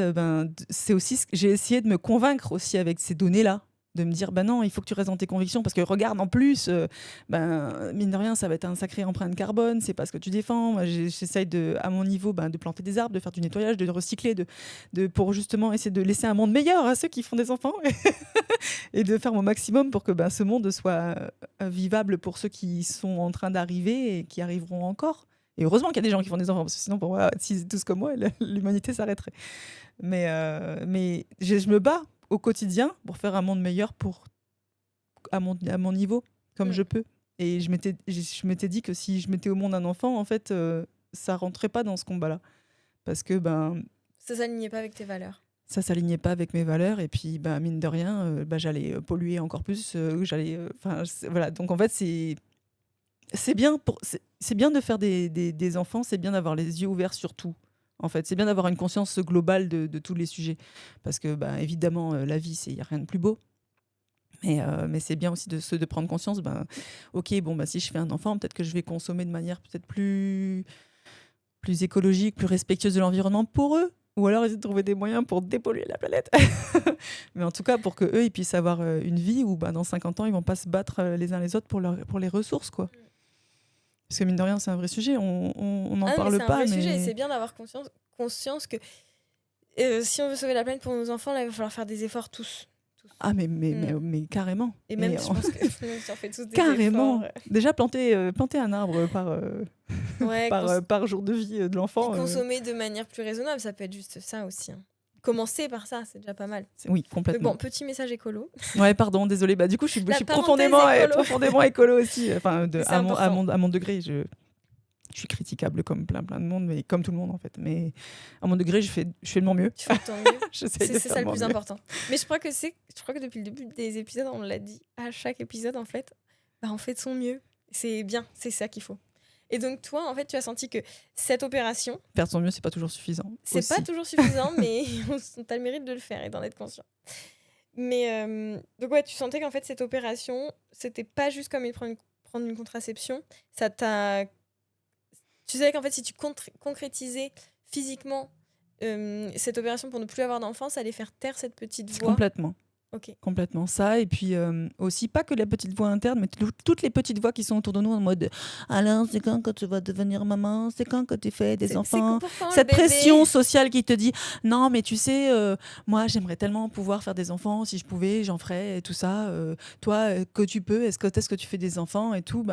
c'est aussi j'ai essayé de me convaincre aussi avec ces données-là, de me dire non, il faut que tu restes dans tes convictions parce que regarde en plus mine de rien ça va être un sacré empreinte carbone, c'est pas ce que tu défends. Moi, j'essaye à mon niveau de planter des arbres, de faire du nettoyage, de recycler, pour justement essayer de laisser un monde meilleur à ceux qui font des enfants et de faire mon maximum pour que ce monde soit vivable pour ceux qui sont en train d'arriver et qui arriveront encore. Et heureusement qu'il y a des gens qui font des enfants, parce que sinon, pour moi, s'ils étaient tous comme moi, l'humanité s'arrêterait. Mais je me bats au quotidien pour faire un monde meilleur à mon niveau, comme je peux. Et je m'étais dit que si je mettais au monde un enfant, en fait, ça rentrait pas dans ce combat-là. Parce que ça s'alignait pas avec tes valeurs. Ça s'alignait pas avec mes valeurs. Et puis, mine de rien, j'allais polluer encore plus. Voilà. Donc, en fait, c'est bien de faire des enfants, c'est bien d'avoir les yeux ouverts sur tout. En fait, c'est bien d'avoir une conscience globale de tous les sujets. Parce que, évidemment, la vie, il n'y a rien de plus beau. Mais c'est bien aussi de prendre conscience, si je fais un enfant, peut-être que je vais consommer de manière peut-être plus écologique, plus respectueuse de l'environnement pour eux. Ou alors essayer de trouver des moyens pour dépolluer la planète. Mais en tout cas, pour qu'eux, ils puissent avoir une vie où dans 50 ans, ils ne vont pas se battre les uns les autres pour les ressources, quoi. Parce que mine de rien, c'est un vrai sujet. On n'en parle pas. C'est un vrai sujet et c'est bien d'avoir conscience que si on veut sauver la planète pour nos enfants, là, il va falloir faire des efforts tous. Ah, mais carrément. Et même, je pense que si on fait tous des carrément. efforts. Déjà, planter un arbre par jour de vie de l'enfant. Et consommer de manière plus raisonnable, ça peut être juste ça aussi. Commencer par ça, c'est déjà pas mal. Oui, complètement. Bon, petit message écolo. Ouais, pardon, désolé. Du coup, je suis profondément écolo aussi. Enfin, à mon degré, je suis critiquable comme plein de monde, mais comme tout le monde en fait. Mais à mon degré, je fais de mon mieux. Tu fais de ton mieux. C'est ça le plus important. Mais je crois que depuis le début des épisodes, on l'a dit à chaque épisode en fait, on fait de son mieux. C'est bien, c'est ça qu'il faut. Et donc toi, en fait, tu as senti que cette opération... Faire de son mieux, c'est pas toujours suffisant. C'est pas toujours suffisant, mais on a le mérite de le faire et d'en être conscient. Mais donc ouais, tu sentais qu'en fait, cette opération, c'était pas juste comme prendre une contraception. Ça t'a... Tu savais qu'en fait, si tu concrétisais physiquement cette opération pour ne plus avoir d'enfant, ça allait faire taire cette petite voix. Complètement. Okay. Complètement ça. Et puis aussi, pas que la petite voix interne, mais toutes les petites voix qui sont autour de nous en mode « Alors, c'est quand que tu vas devenir maman? C'est quand que tu fais des enfants ?» Cette pression sociale qui te dit « Non, mais tu sais, moi, j'aimerais tellement pouvoir faire des enfants. Si je pouvais, j'en ferais et tout ça. Toi, que tu peux, est-ce que tu fais des enfants et tout ?»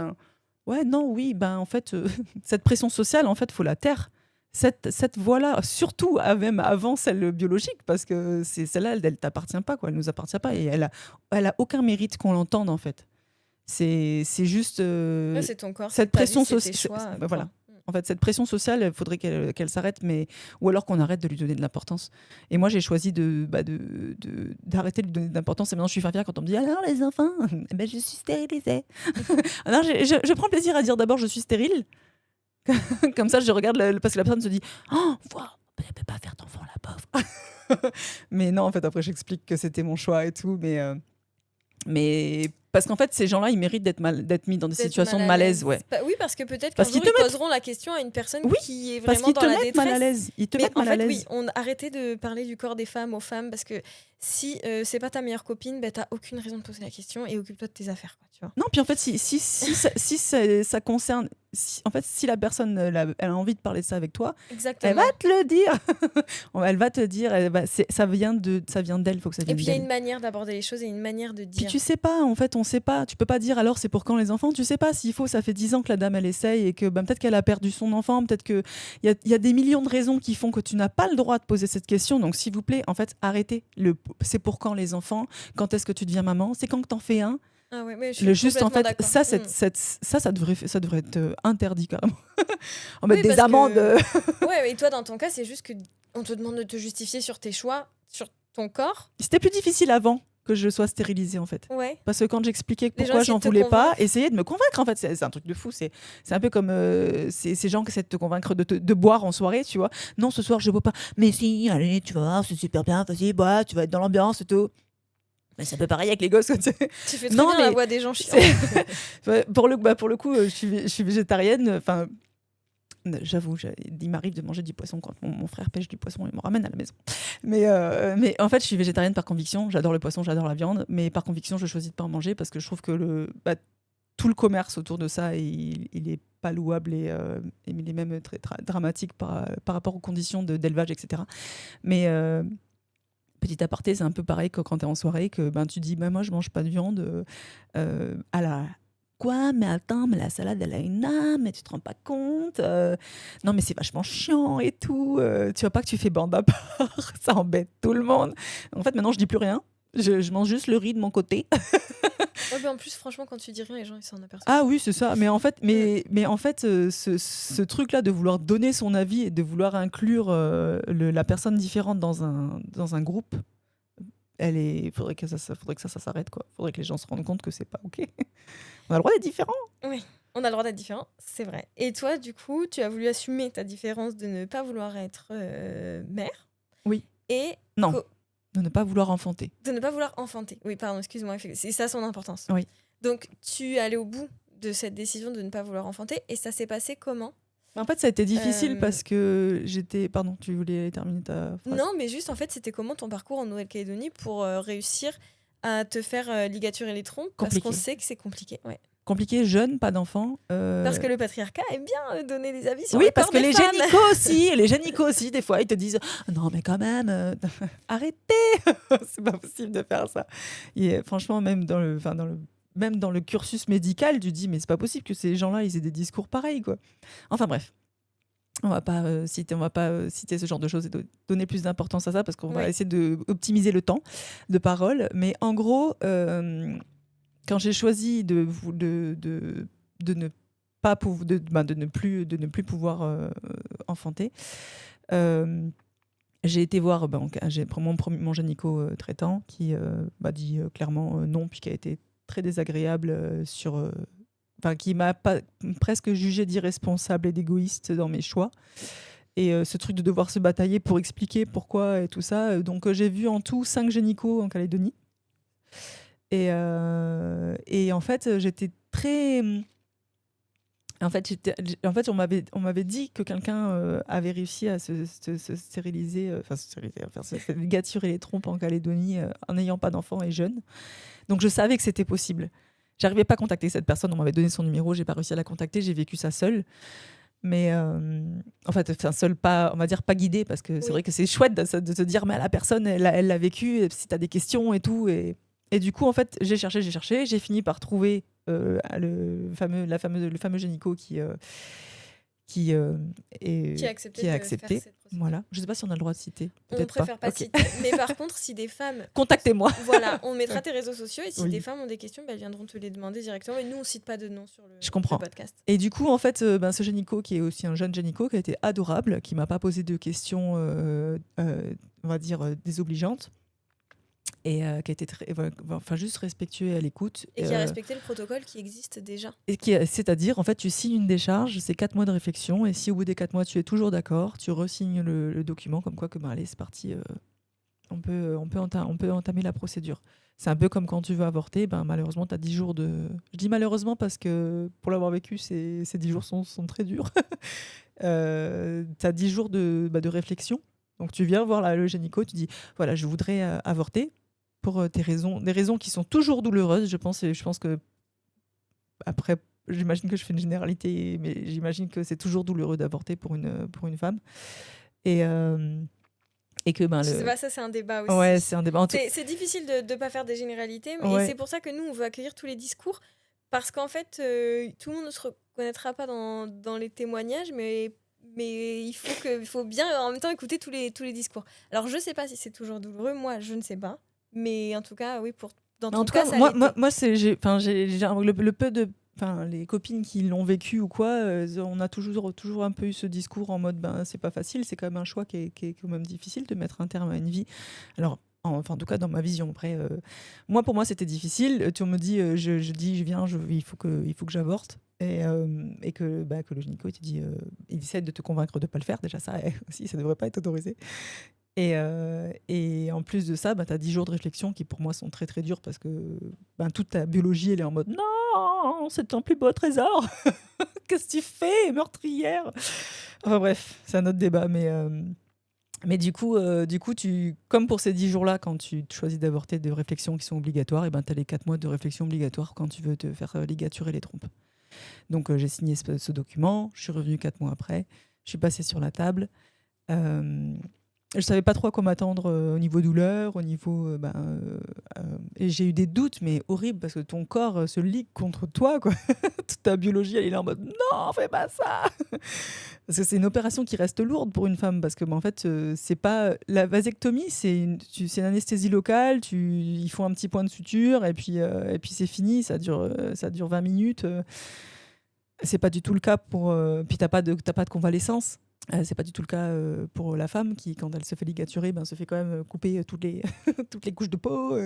Ouais, non, oui, en fait, cette pression sociale, en fait, faut la taire. Cette voix-là, surtout même avant celle biologique, parce que celle-là, elle t'appartient pas, quoi. Elle nous appartient pas et elle a aucun mérite qu'on l'entende, en fait. C'est juste c'est ton corps, cette pression sociale. Voilà. En fait, cette pression sociale, il faudrait qu'elle s'arrête, ou alors qu'on arrête de lui donner de l'importance. Et moi, j'ai choisi d'arrêter de lui donner de l'importance. Et maintenant, je suis fière quand on me dit « Alors, les enfants, je suis stérilisée. » Alors, je prends plaisir à dire d'abord « Je suis stérile ». Comme ça, je regarde parce que la personne se dit « Oh, elle ne peut pas faire d'enfant, la pauvre. » Mais non, en fait, après, j'explique que c'était mon choix et tout. Mais Parce qu'en fait, ces gens-là, ils méritent d'être mis dans des D'être situations mal de à malaise, l'aise. ouais. Oui, parce que peut-être qu'un Parce jour, qu'ils te ils mettent, poseront la question à une personne oui, qui est parce vraiment qu'ils dans te la mettent mal à détresse. l'aise. Ils te Mais mettent en mal à fait, oui, l'aise. on arrêtait de parler du corps des femmes aux femmes parce que si c'est pas ta meilleure copine, bah, t'as aucune raison de poser la question et occupe-toi de tes affaires, quoi, tu vois. Non, puis en fait, ça concerne, en fait, si la personne elle a envie de parler de ça avec toi, elle va Exactement. te le dire. Elle va te dire, ça vient d'elle, faut que ça Et vienne puis il y a d'elle. une manière d'aborder les choses et une manière de Puis dire. tu sais pas, en fait, on sait pas. Tu peux pas dire alors c'est pour quand les enfants. Tu sais pas s'il faut. Ça fait 10 ans que la dame elle essaye et que peut-être qu'elle a perdu son enfant. Peut-être que il y a des millions de raisons qui font que tu n'as pas le droit de poser cette question. Donc s'il vous plaît, en fait, arrêtez. C'est pour quand les enfants. Quand est-ce que tu deviens maman. C'est quand que t'en fais un. Ah ouais, mais je Le suis juste en complètement fait, d'accord. ça devrait être interdit carrément. On Oui, met des parce amendes. que ouais, et toi dans ton cas, c'est juste que on te demande de te justifier sur tes choix, sur ton corps. C'était plus difficile avant que je sois stérilisée en fait. Ouais. Parce que quand j'expliquais Les gens pourquoi essaient j'en de te voulais pas, convaincre. essayaient de me convaincre en fait. C'est un truc de fou. C'est un peu comme ces gens qui essaient de te convaincre de boire en soirée, tu vois. Non, ce soir je bois pas. Mais si, allez, tu vas voir, c'est super bien, vas-y, bois, tu vas être dans l'ambiance et tout. Mais c'est un peu pareil avec les gosses. Tu sais. Tu fais très Non, bien la mais voix des gens chiants. Ouais, pour le coup, je suis végétarienne. Enfin, j'avoue, il m'arrive de manger du poisson quand mon frère pêche du poisson et me ramène à la maison. Mais en fait, je suis végétarienne par conviction. J'adore le poisson, j'adore la viande, mais par conviction, je choisis de pas en manger parce que je trouve que tout le commerce autour de ça, il est pas louable et il est même très dramatique par rapport aux conditions d'élevage, etc. Mais petit aparté, c'est un peu pareil que quand tu es en soirée, que tu dis moi je mange pas de viande à la quoi, mais attends, mais la salade elle a une âme, mais tu te rends pas compte, non mais c'est vachement chiant et tout, tu vois pas que tu fais bande à part, ça embête tout le monde. En fait maintenant je dis plus rien, je mange juste le riz de mon côté. Ouais, mais en plus, franchement, quand tu dis rien, les gens ils s'en aperçoivent. Ah oui, c'est ça. Mais en fait, ce truc-là de vouloir donner son avis et de vouloir inclure la personne différente dans un groupe, faudrait que ça s'arrête, quoi. Faudrait que les gens se rendent compte que c'est pas ok. On a le droit d'être différent. Oui, on a le droit d'être différent, c'est vrai. Et toi, du coup, tu as voulu assumer ta différence de ne pas vouloir être mère. Oui. Et Non. De ne pas vouloir enfanter. De ne pas vouloir enfanter. Oui, pardon, excuse-moi. C'est ça son importance. Oui. Donc, tu es allé au bout de cette décision de ne pas vouloir enfanter. Et ça s'est passé comment ? En fait, ça a été difficile parce que j'étais... Pardon, tu voulais terminer ta phrase ? Non, mais juste, en fait, c'était comment ton parcours en Nouvelle-Calédonie pour réussir à te faire ligaturer les trompes ? Parce qu'on sait que c'est compliqué. Ouais. Compliqué, jeune, pas d'enfant. Parce que le patriarcat aime bien donner des avis sur oui, le corps parce que des femmes. les génicaux aussi, des fois, ils te disent non, mais quand même, arrêtez, c'est pas possible de faire ça. Et franchement, même dans le cursus médical, tu dis mais c'est pas possible que ces gens-là, ils aient des discours pareils, quoi. Enfin bref. On va pas citer ce genre de choses et donner plus d'importance à ça parce qu'on va essayer d'optimiser le temps de parole. Mais en gros, quand j'ai choisi de ne plus pouvoir enfanter, j'ai été voir j'ai mon gynéco traitant qui m'a dit clairement non, puis qui a été très désagréable qui m'a presque jugé d'irresponsable et d'égoïste dans mes choix. Et ce truc de devoir se batailler pour expliquer pourquoi et tout ça. Donc j'ai vu en tout 5 gynécos en Calédonie. Et en fait, j'étais très... En fait, on m'avait dit que quelqu'un avait réussi à se stériliser, se ligaturer les trompes en Calédonie en n'ayant pas d'enfant et jeune. Donc je savais que c'était possible. J'arrivais pas à contacter cette personne, on m'avait donné son numéro, j'ai pas réussi à la contacter, j'ai vécu ça seule. Mais en fait, seule, on va dire pas guidée, parce que c'est vrai que c'est chouette de se dire, mais la personne, elle l'a vécu, et si tu as des questions et tout. Et du coup, en fait, j'ai cherché, j'ai fini par trouver le fameux gynéco qui a accepté. Voilà. Je ne sais pas si on a le droit de citer. On préfère pas citer. Mais par contre, si des femmes... Contactez-moi. Voilà, on mettra tes réseaux sociaux et si des femmes ont des questions, elles viendront te les demander directement. Et nous, on ne cite pas de nom sur le podcast. Et du coup, en fait, ce gynéco, qui est aussi un jeune gynéco, qui a été adorable, qui ne m'a pas posé de questions, on va dire, désobligeantes. Et qui a été juste respectueux et à l'écoute. Et qui a respecté le protocole qui existe déjà. C'est-à-dire, en fait, tu signes une décharge, c'est 4 mois de réflexion, et si au bout des 4 mois, tu es toujours d'accord, tu re-signes le document, comme quoi, allez, c'est parti, on peut entamer la procédure. C'est un peu comme quand tu veux avorter, ben, malheureusement, tu as 10 jours de... Je dis malheureusement parce que pour l'avoir vécu, ces 10 jours sont très durs. Tu as 10 jours de réflexion. Donc tu viens voir le gynéco, tu dis, voilà, je voudrais avorter pour des raisons qui sont toujours douloureuses, je pense. Et je pense que après, j'imagine que je fais une généralité, mais j'imagine que c'est toujours douloureux d'avorter pour une femme. Et, euh, et que ben Je sais le... pas, ça c'est un débat Ouais, aussi. c'est un débat. C'est difficile de ne pas faire des généralités, et Ouais. c'est pour ça que nous, on veut accueillir tous les discours, parce qu'en fait, tout le monde ne se reconnaîtra pas dans les témoignages, mais il faut bien en même temps écouter tous les discours. Alors, je sais pas si c'est toujours douloureux, moi, je ne sais pas, mais en tout cas, oui, dans Mais en ton tout cas, cas, ça l'était. moi le peu de, enfin, les copines qui l'ont vécu ou quoi, on a toujours un peu eu ce discours en mode, ben, c'est pas facile, c'est quand même un choix qui est quand même difficile de mettre un terme à une vie. Alors, enfin, en tout cas, dans ma vision. Après, pour moi, c'était difficile. Tu me dis, je dis, je viens, il faut que j'avorte. Et que le gynéco, il te dit, il essaie de te convaincre de pas le faire. Déjà, ça aussi, ça devrait pas être autorisé. Et en plus de ça, tu as 10 jours de réflexion qui pour moi sont très très durs parce que toute ta biologie elle est en mode non, c'est ton plus beau trésor. Qu'est-ce que tu fais, meurtrière? Enfin bref, c'est un autre débat. Mais du coup, comme pour ces 10 jours-là, quand tu choisis d'avorter de réflexions qui sont obligatoires, et tu as les 4 mois de réflexion obligatoire quand tu veux te faire ligaturer les trompes. Donc j'ai signé ce document, je suis revenue 4 mois après, je suis passée sur la table. Je savais pas trop à quoi m'attendre au niveau douleur, au niveau et j'ai eu des doutes mais horribles parce que ton corps se ligue contre toi quoi. Toute ta biologie elle est là en mode non, fais pas ça. Parce que c'est une opération qui reste lourde pour une femme parce que en fait c'est pas la vasectomie, c'est une anesthésie locale, ils font un petit point de suture et puis c'est fini, ça dure 20 minutes. C'est pas du tout le cas pour puis t'as pas de convalescence. C'est pas du tout le cas pour la femme qui, quand elle se fait ligaturer, se fait quand même couper toutes les, toutes les couches de peau,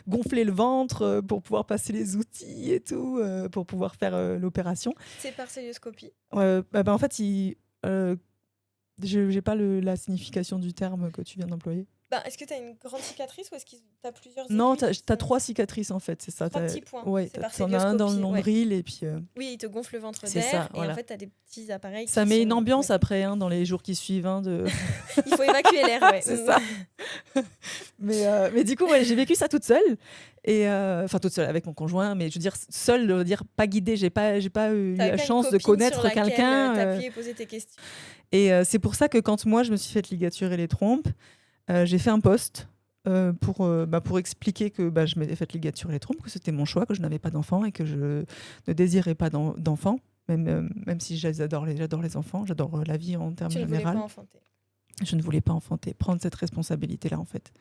gonfler le ventre pour pouvoir passer les outils et tout, pour pouvoir faire l'opération. C'est par célioscopie. En fait, je n'ai pas la signification du terme que tu viens d'employer. Est-ce que tu as une grande cicatrice ou est-ce que tu as plusieurs Non, aiguilles tu as 3 cicatrices en fait, c'est ça. 3 petits points. Ouais, c'est par tu en as un dans le nombril et puis. Oui, il te gonfle le ventre c'est d'air ça, et voilà. en fait, tu as des petits appareils. Ça met une ambiance après, dans les jours qui suivent. Il faut évacuer l'air, ouais. C'est ça. mais du coup, j'ai vécu ça toute seule. Enfin, toute seule avec mon conjoint, mais je veux dire, seule, pas guidée. J'ai pas eu la chance de connaître quelqu'un. T'appuyer et poser tes questions. Et c'est pour ça que quand moi, je me suis fait ligaturer les trompes, j'ai fait un post. Pour expliquer que je m'étais fait ligaturer les trompes, que c'était mon choix, que je n'avais pas d'enfant et que je ne désirais pas d'enfant, même si j'adore les enfants, j'adore la vie en termes généraux. Tu ne voulais pas enfanter. Je ne voulais pas enfanter, prendre cette responsabilité-là en fait,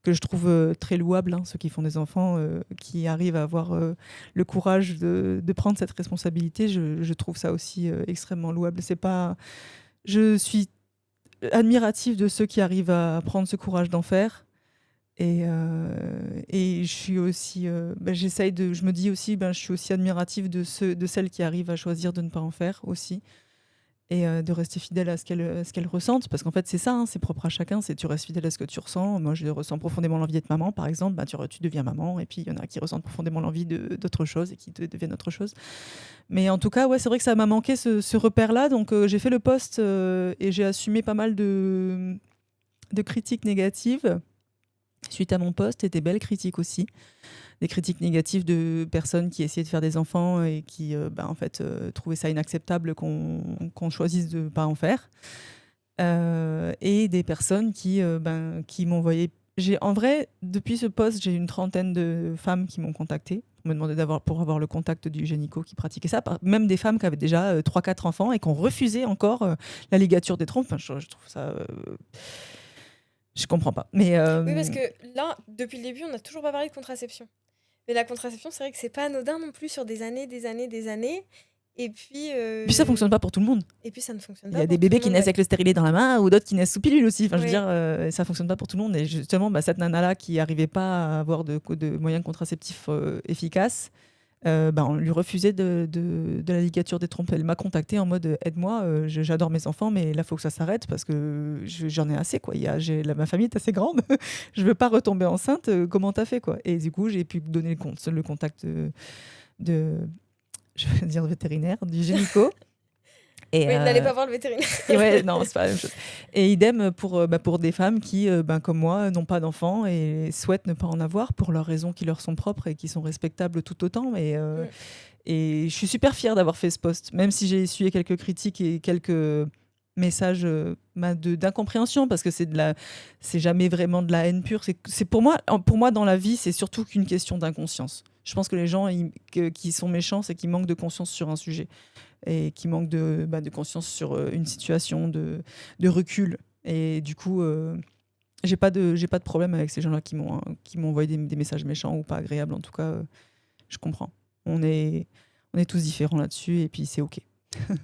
que je trouve très louable, ceux qui font des enfants, qui arrivent à avoir le courage de prendre cette responsabilité, je trouve ça aussi extrêmement louable. Je suis admirative de ceux qui arrivent à prendre ce courage d'en faire. Et je suis aussi, je me dis aussi, je suis aussi admirative de celles qui arrivent à choisir de ne pas en faire aussi, et de rester fidèle à ce qu'elles ressentent, parce qu'en fait c'est ça, c'est propre à chacun, c'est tu restes fidèle à ce que tu ressens. Moi je ressens profondément l'envie d'être maman par exemple, tu deviens maman, et puis il y en a qui ressentent profondément l'envie d'autre chose et qui deviennent autre chose. Mais en tout cas c'est vrai que ça m'a manqué ce repère là, donc j'ai fait le post et j'ai assumé pas mal de critiques négatives suite à mon post, et des belles critiques aussi. Des critiques négatives de personnes qui essayaient de faire des enfants et qui trouvaient ça inacceptable qu'on choisisse de ne pas en faire. Et des personnes qui m'envoyaient... En vrai, depuis ce post, j'ai une 30aine de femmes qui m'ont contactée pour me demander pour avoir le contact du gynéco qui pratiquait ça. Même des femmes qui avaient déjà 3-4 enfants et qui ont refusé encore la ligature des trompes. Enfin, je trouve ça... Je comprends pas. Mais Oui, parce que là, depuis le début, on n'a toujours pas parlé de contraception. Mais la contraception, c'est vrai que c'est pas anodin non plus sur des années. Et puis ça fonctionne pas pour tout le monde. Et puis ça ne fonctionne pas. Il y a des bébés qui naissent avec le stérilet dans la main, ou d'autres qui naissent sous pilule aussi. Enfin, je veux dire, ça fonctionne pas pour tout le monde. Et justement, cette nana-là qui arrivait pas à avoir de moyens contraceptifs efficaces, On lui refusait de la ligature des trompes. Elle m'a contactée en mode aide-moi, j'adore mes enfants, mais là, il faut que ça s'arrête parce que j'en ai assez. Quoi. Ma famille est assez grande, je ne veux pas retomber enceinte. Comment t'as fait quoi? Et du coup, j'ai pu donner le contact de je vais dire vétérinaire, du gynéco. Oui, n'allez pas voir le vétérinaire. Et ouais, non, c'est pas la même chose. Et idem pour des femmes qui, comme moi, n'ont pas d'enfants et souhaitent ne pas en avoir pour leurs raisons qui leur sont propres et qui sont respectables tout autant. Et je suis super fière d'avoir fait ce post, même si j'ai essuyé quelques critiques et quelques messages d'incompréhension, parce que c'est jamais vraiment de la haine pure. C'est pour moi, dans la vie, c'est surtout qu'une question d'inconscience. Je pense que les gens qui sont méchants, c'est qu'ils manquent de conscience sur un sujet et qui manquent de conscience sur une situation, de recul. Et du coup, j'ai pas de problème avec ces gens-là qui m'ont envoyé des messages méchants ou pas agréables. En tout cas, je comprends. On est tous différents là-dessus et puis c'est OK. Ouais.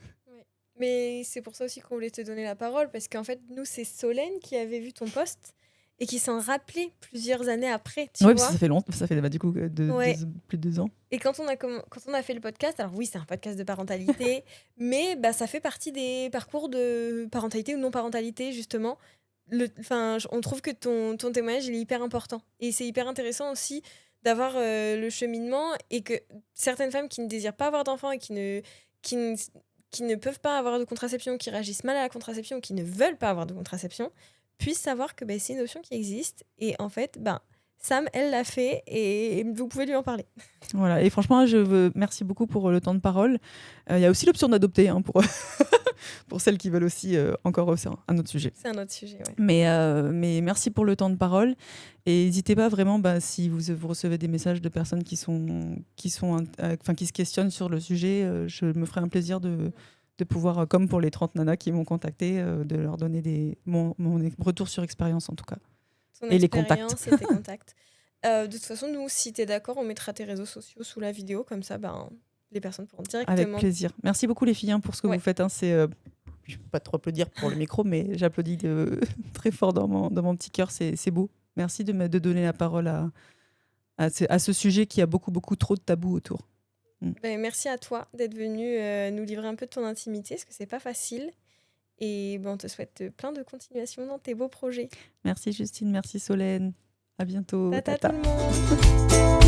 Mais c'est pour ça aussi qu'on voulait te donner la parole, parce qu'en fait, nous, c'est Solène qui avait vu ton post et qui s'en rappelait plusieurs années après, tu Ouais, vois. ça fait longtemps, ça fait du coup Ouais. plus de 2 ans. Et quand on a fait le podcast, alors oui, c'est un podcast de parentalité, mais ça fait partie des parcours de parentalité ou non-parentalité, justement. On trouve que ton témoignage, il est hyper important. Et c'est hyper intéressant aussi d'avoir le cheminement, et que certaines femmes qui ne désirent pas avoir d'enfants et qui ne peuvent pas avoir de contraception, qui réagissent mal à la contraception, ou qui ne veulent pas avoir de contraception, puissent savoir que c'est une option qui existe. Et en fait, Sam, elle l'a fait et vous pouvez lui en parler. Voilà, et franchement, merci beaucoup pour le temps de parole. Il y a aussi l'option d'adopter pour celles qui veulent aussi encore c'est un autre sujet. C'est un autre sujet, ouais. Mais merci pour le temps de parole. Et n'hésitez pas vraiment, si vous recevez des messages de personnes qui se questionnent sur le sujet, je me ferai un plaisir de pouvoir, comme pour les 30 nanas qui m'ont contacté, de leur donner mon retour sur expérience en tout cas. Et les contacts. Et tes contacts. De toute façon, nous, si tu es d'accord, on mettra tes réseaux sociaux sous la vidéo, comme ça, les personnes pourront directement... Avec plaisir. Merci beaucoup les filles pour ce que vous faites. Je ne vais pas trop applaudir pour le micro, mais j'applaudis très fort dans mon petit cœur, c'est beau. Merci de donner la parole à ce sujet qui a beaucoup, beaucoup trop de tabous autour. Merci à toi d'être venu nous livrer un peu de ton intimité, parce que c'est pas facile. Et on te souhaite plein de continuation dans tes beaux projets. Merci Justine, merci Solène. À bientôt. Tata tout le monde.